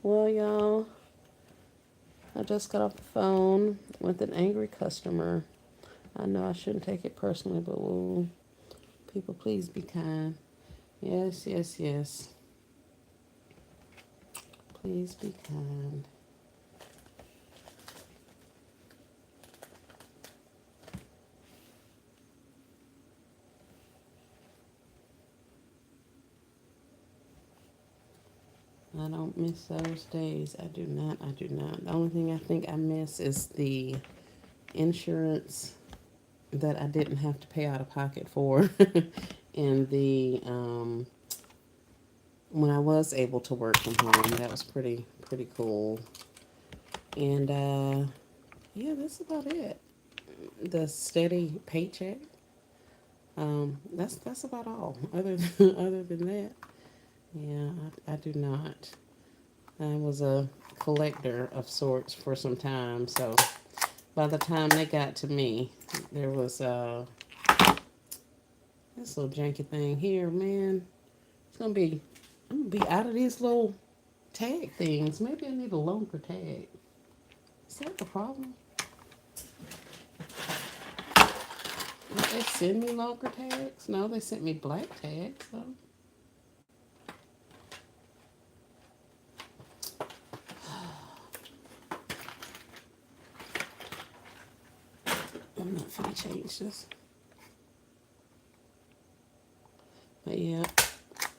Well, y'all, I just got off the phone with an angry customer. I know I shouldn't take it personally, but people, please be kind. Yes, yes, yes. Please be kind. I don't miss those days. I do not. I do not. The only thing I think I miss is the insurance that I didn't have to pay out of pocket for, and the when I was able to work from home. That was pretty cool. And yeah, that's about it. The steady paycheck. That's about all. Other than that, yeah, I do not. I was a collector of sorts for some time, so by the time they got to me, there was this little janky thing here, man. It's gonna be I'm gonna be out of these little tag things. Maybe I need a longer tag. Is that the problem? Did they send me longer tags? No, they sent me black tags. So I'm not finna change this. But yeah,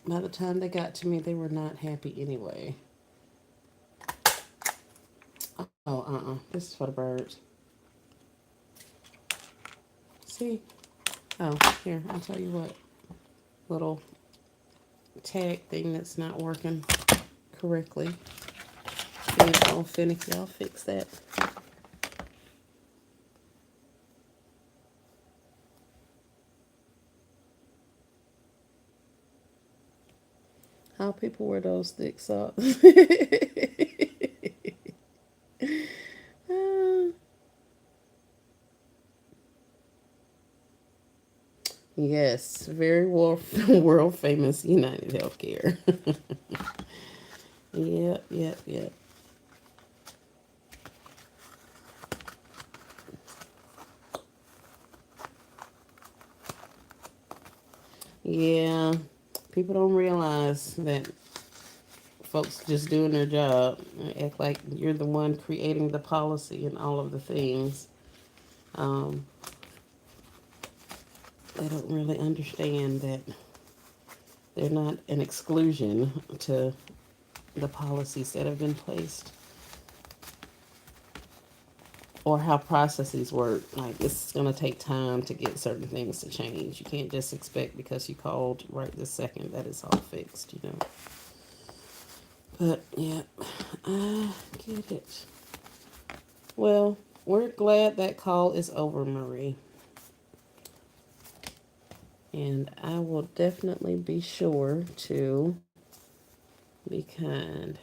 by the time they got to me, they were not happy anyway. Oh, this is for the birds. See? Oh, here, I'll tell you what. Little tag thing that's not working correctly. Being all finicky, I'll fix that. How people wear those thick socks. Yes, very world famous United Healthcare. Yep, yep, yep. Yeah, people don't realize that folks just doing their job. Act like you're the one creating the policy and all of the things. Um, they don't really understand that they're not an exclusion to the policies that have been placed or how processes work. Like, it's going to take time to get certain things to change. You can't just expect because you called right this second that it's all fixed, you know. But yeah, I get it. Well, we're glad that call is over, Marie. And I will definitely be sure to be kind.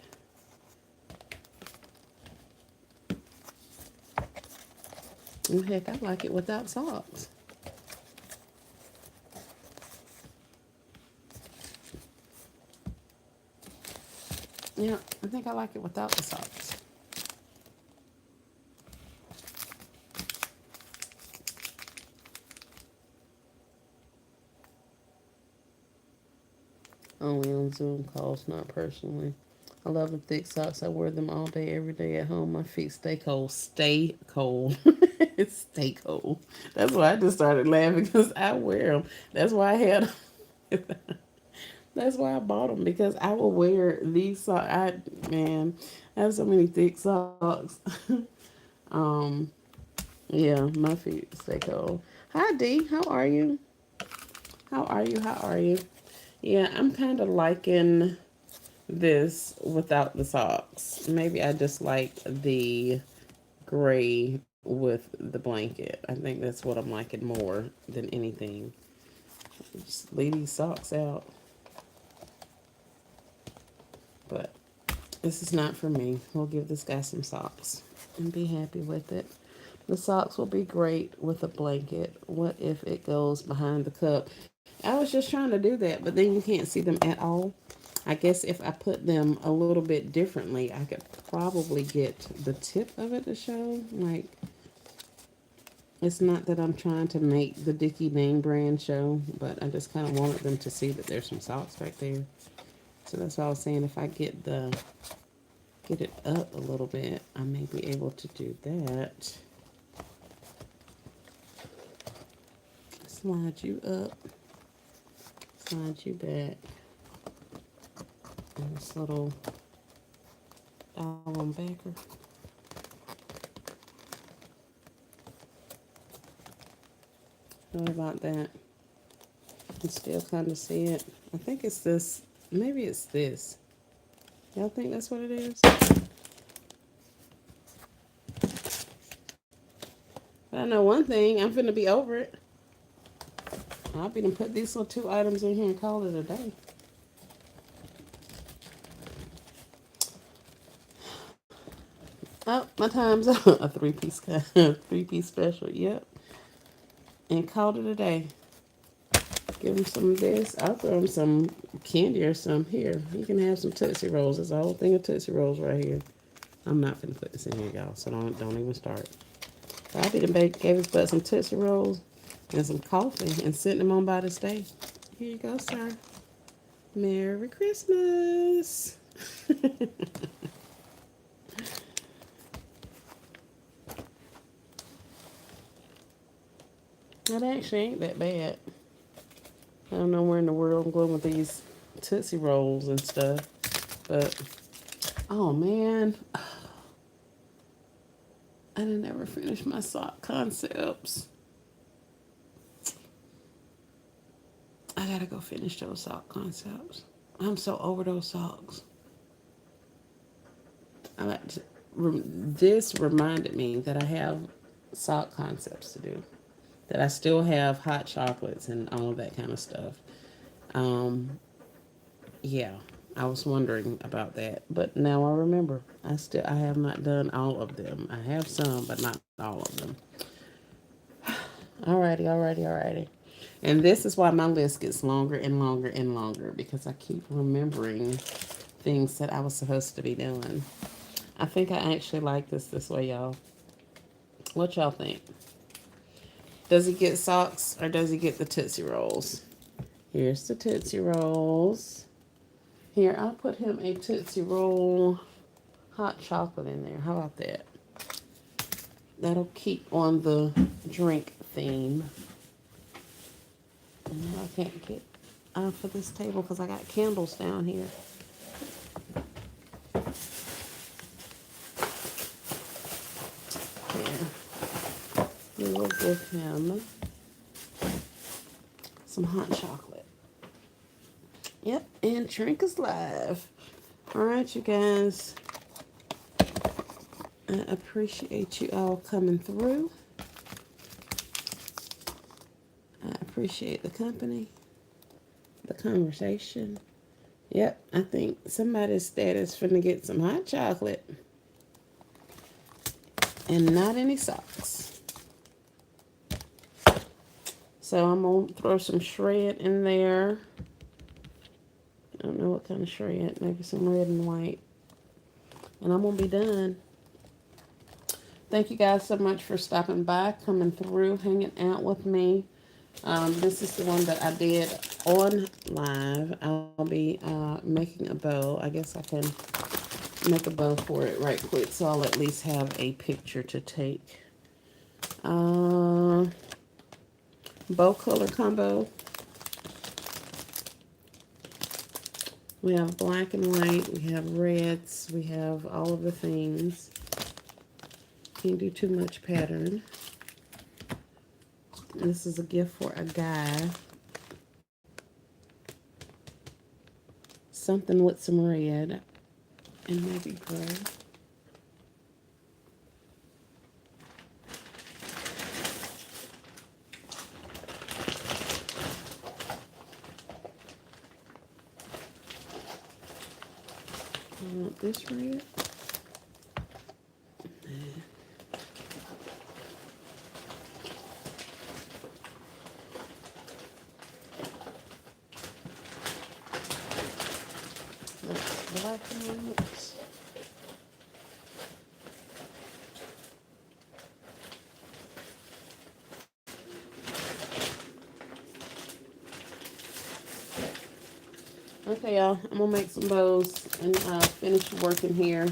And heck, I like it without socks. Yeah, I think I like it without the socks. only on Zoom calls, not personally. I love the thick socks. I wear them all day, every day at home. My feet stay cold. Stay cold. Stay cold. That's why I just started laughing because I wear them. That's why I had. That's why I bought them because I will wear these socks. Man, I have so many thick socks. um, yeah, my feet stay cold. Hi D, how are you? How are you? How are you? Yeah, I'm kind of liking this without the socks. Maybe I just like the gray with the blanket. I think that's what I'm liking more than anything. Just leave these socks out. But this is not for me. We'll give this guy some socks and be happy with it. The socks will be great with a blanket. What if it goes behind the cup? I was just trying to do that, but then you can't see them at all. I guess if I put them a little bit differently, I could probably get the tip of it to show. Like, it's not that I'm trying to make the Dickie name brand show, but I just kind of wanted them to see that there's some socks back there. So that's why I was saying if I get it up a little bit, I may be able to do that. Slide you up, slide you back. And this little album backer. What about that? You can still kind of see it. I think it's this. Maybe it's this. Y'all think that's what it is? But I know one thing. I'm finna be over it. I'll be to put these little two items in here and call it a day. Oh, my time's up. A three-piece special. Yep. And called it a day. Give him some of this. I'll throw him some candy or some. Here, you can have some Tootsie Rolls. There's a whole thing of Tootsie Rolls right here. I'm not gonna put this in here, y'all. So don't even start. I did gave his butt some Tootsie Rolls and some coffee and sent him on by this day. Here you go, sir. Merry Christmas. It actually ain't that bad. I don't know where in the world I'm going with these Tootsie Rolls and stuff. But, oh man. I didn't ever finish my sock concepts. I gotta go finish those sock concepts. I'm so over those socks. I like to, this reminded me that I have sock concepts to do. That I still have hot chocolates and all of that kind of stuff. Um, yeah, I was wondering about that, but now I remember. I have not done all of them. I have some, but not all of them. Alrighty. And this is why my list gets longer and longer and longer because I keep remembering things that I was supposed to be doing. I think I actually like this way, y'all. What y'all think? Does he get socks or does he get the Tootsie Rolls? Here's the Tootsie Rolls. Here, I'll put him a Tootsie Roll hot chocolate in there. How about that? That'll keep on the drink theme. And I can't get off of this table because I got candles down here. Here. We will give him some hot chocolate. Yep, and drink is live. All right, you guys. I appreciate you all coming through. I appreciate the company, the conversation. Yep, I think somebody's status finna get some hot chocolate. And not any socks. So I'm going to throw some shred in there. I don't know what kind of shred. Maybe some red and white. And I'm going to be done. Thank you guys so much for stopping by, coming through, hanging out with me. This is the one that I did on live. I'll be making a bow. I guess I can make a bow for it right quick, so I'll at least have a picture to take. Uh, Bow color combo. We have black and white. We have reds. We have all of the things. Can't do too much pattern. This is a gift for a guy. Something with some red and maybe gray. I want this red. That's black and white. Okay, y'all. I'm gonna make some bows and finish working here.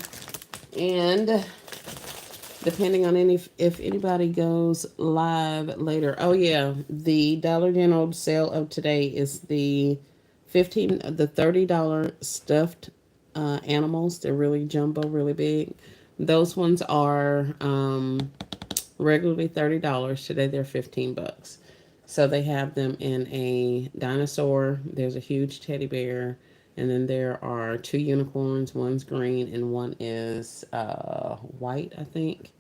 And depending on if anybody goes live later. Oh yeah, the Dollar General sale of today is the $30 stuffed animals. They're really jumbo, really big. Those ones are regularly $30. Today they're 15 bucks. So they have them in a dinosaur. There's a huge teddy bear, and then there are two unicorns. One's green and one is white, I think.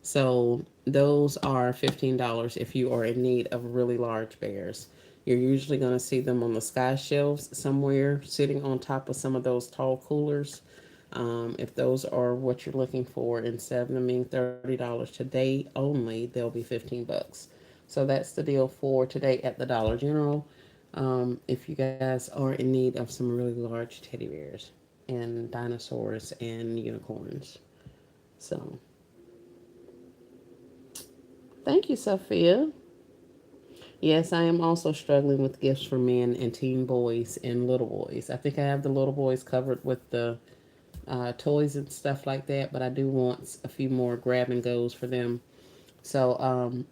So those are $15 if you are in need of really large bears. You're usually going to see them on the sky shelves somewhere, sitting on top of some of those tall coolers. If those are what you're looking for, instead of them being $30 today only, they'll be 15 bucks. So that's the deal for today at the Dollar General. If you guys are in need of some really large teddy bears and dinosaurs and unicorns. So thank you, Sophia. Yes, I am also struggling with gifts for men and teen boys and little boys. I think I have the little boys covered with the toys and stuff like that, but I do want a few more grab and goes for them. So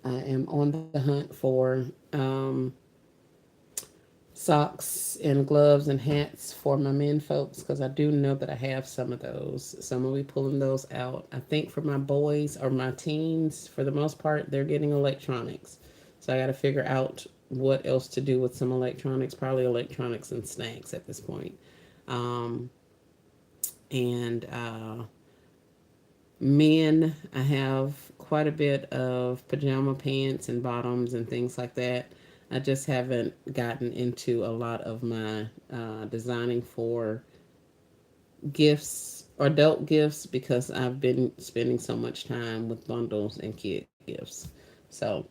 I am on the hunt for socks and gloves and hats for my men folks because I do know that I have some of those. So I'm gonna be pulling those out. I think for my boys or my teens, for the most part, they're getting electronics. So I got to figure out what else to do with some electronics. Probably electronics and snacks at this point. Um, and Men, I have quite a bit of pajama pants and bottoms and things like that. I just haven't gotten into a lot of my designing for gifts or adult gifts because I've been spending so much time with bundles and kid gifts. So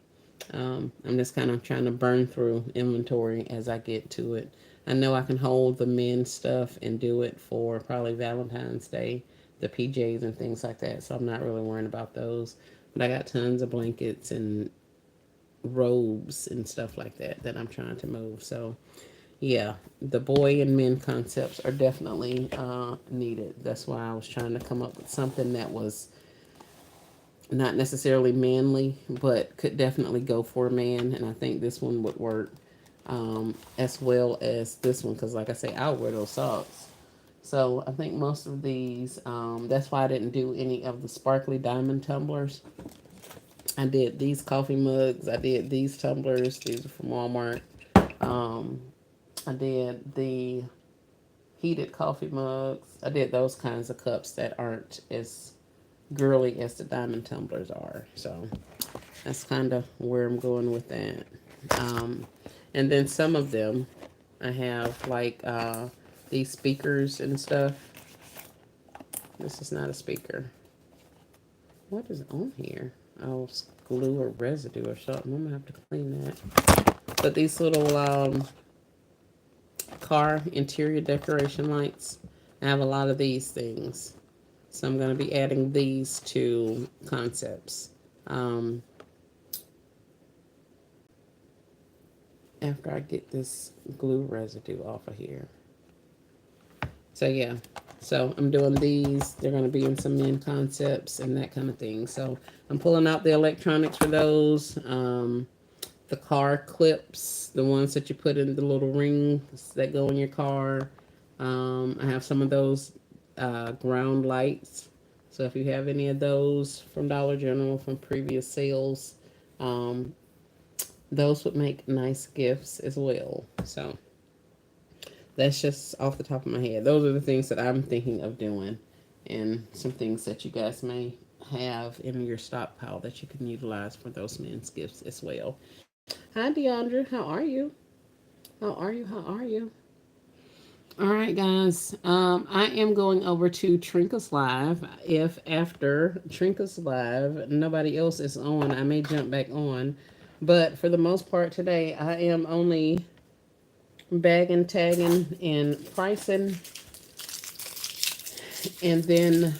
I'm just kind of trying to burn through inventory as I get to it. I know I can hold the men's stuff and do it for probably Valentine's Day, the PJs and things like that. So I'm not really worrying about those. But I got tons of blankets and robes and stuff like that I'm trying to move. So yeah, the boy and men concepts are definitely needed. That's why I was trying to come up with something that was not necessarily manly, but could definitely go for a man. And I think this one would work as well as this one because, like I say, I'll wear those socks. So I think most of these, that's why I didn't do any of the sparkly diamond tumblers. I did these coffee mugs. I did these tumblers. These are from Walmart. Um, I did the heated coffee mugs. I did those kinds of cups that aren't as girly as the diamond tumblers are. So that's kind of where I'm going with that. Um, and then some of them, I have like these speakers and stuff. This is not a speaker. What is on here? Oh, glue or residue or something. I'm gonna have to clean that. But these little car interior decoration lights, I have a lot of these things. So I'm going to be adding these to concepts. Um, after I get this glue residue off of here. So yeah, so I'm doing these. They're going to be in some men concepts and that kind of thing. So I'm pulling out the electronics for those. The car clips, the ones that you put in the little rings that go in your car. I have some of those ground lights. So if you have any of those from Dollar General from previous sales, um, those would make nice gifts as well. So that's just off the top of my head. Those are the things that I'm thinking of doing, and some things that you guys may have in your stockpile that you can utilize for those men's gifts as well. Hi, Deandra. How are you? How are you? How are you? All right, guys. I am going over to Trinka's Live. If after Trinka's Live nobody else is on, I may jump back on. But for the most part today, I am only bagging, tagging, and pricing, and then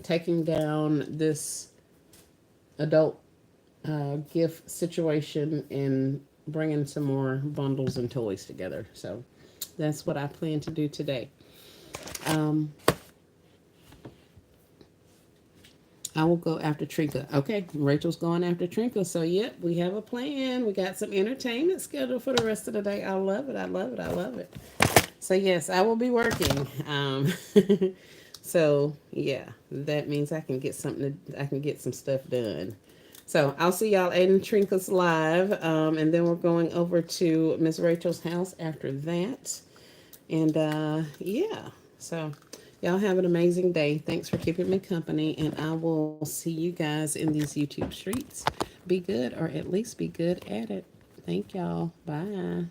taking down this adult gift situation and bringing some more bundles and toys together. So that's what I plan to do today. Um, I will go after Trinka. Okay, Rachel's going after Trinka. So, yep, we have a plan. We got some entertainment scheduled for the rest of the day. I love it. I love it. I love it. So, yes, I will be working. So, yeah, that means I can get something. I can get some stuff done. So, I'll see y'all in Trinka's Live. And then we're going over to Miss Rachel's house after that. And yeah, so y'all have an amazing day. Thanks for keeping me company, and I will see you guys in these YouTube streets. Be good, or at least be good at it. Thank y'all. Bye.